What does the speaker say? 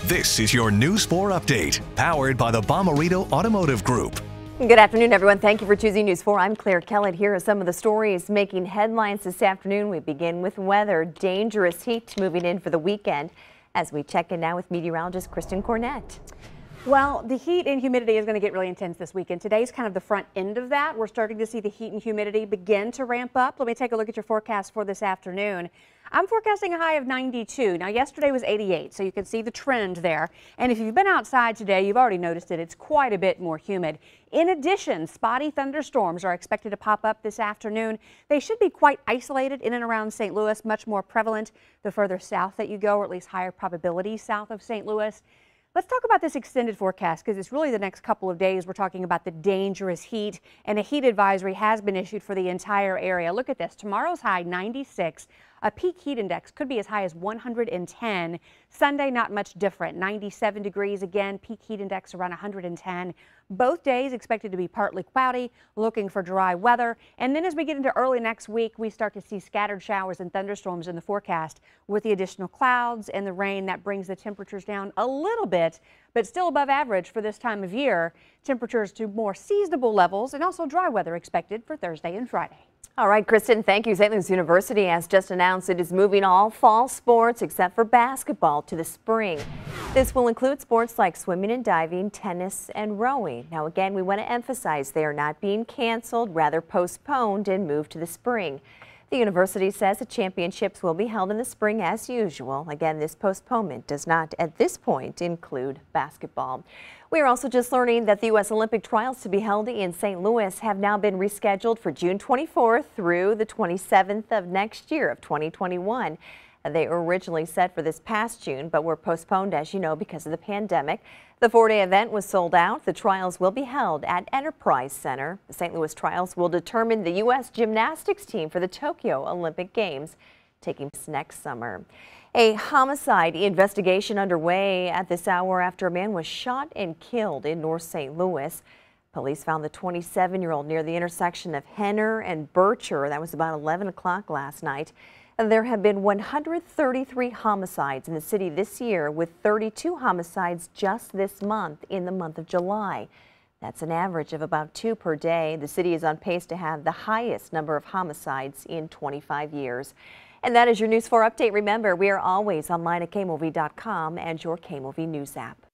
This is your News 4 update, powered by the Bomarito Automotive Group. Good afternoon, everyone. Thank you for choosing News 4. I'm Claire Kellett. Here are some of the stories making headlines this afternoon. We begin with weather. Dangerous heat moving in for the weekend as we check in now with meteorologist Kristen Cornett. Well, the heat and humidity is going to get really intense this weekend. Today's kind of the front end of that. We're starting to see the heat and humidity begin to ramp up. Let me take a look at your forecast for this afternoon. I'm forecasting a high of 92. Now, yesterday was 88, so you can see the trend there. And if you've been outside today, you've already noticed it. It's quite a bit more humid. In addition, spotty thunderstorms are expected to pop up this afternoon. They should be quite isolated in and around St. Louis, much more prevalent the further south that you go, or at least higher probability south of St. Louis. Let's talk about this extended forecast because it's really the next couple of days. We're talking about the dangerous heat, and a heat advisory has been issued for the entire area. Look at this. Tomorrow's high 96. A peak heat index could be as high as 110. Sunday, not much different. 97 degrees again, peak heat index around 110. Both days expected to be partly cloudy, looking for dry weather. And then as we get into early next week, we start to see scattered showers and thunderstorms in the forecast. With the additional clouds and the rain, that brings the temperatures down a little bit, but still above average for this time of year. Temperatures to more seasonable levels, and also dry weather expected for Thursday and Friday. All right, Kristen, thank you. St. Louis University has just announced it is moving all fall sports except for basketball to the spring. This will include sports like swimming and diving, tennis, and rowing. Now, again, we want to emphasize they are not being canceled, rather postponed and moved to the spring. The university says the championships will be held in the spring as usual. Again, this postponement does not at this point include basketball. We are also just learning that the U.S. Olympic trials to be held in St. Louis have now been rescheduled for June 24th through the 27th of next year of 2021. They were originally set for this past June, but were postponed, as you know, because of the pandemic. The four-day event was sold out. The trials will be held at Enterprise Center. The St. Louis trials will determine the U.S. gymnastics team for the Tokyo Olympic Games, taking place next summer. A homicide investigation underway at this hour after a man was shot and killed in North St. Louis. Police found the 27-year-old near the intersection of Henner and Bircher. That was about 11 o'clock last night. There have been 133 homicides in the city this year, with 32 homicides just this month in the month of July. That's an average of about 2 per day. The city is on pace to have the highest number of homicides in 25 years. And that is your News 4 update. Remember, we are always online at KMOV.com and your KMOV News app.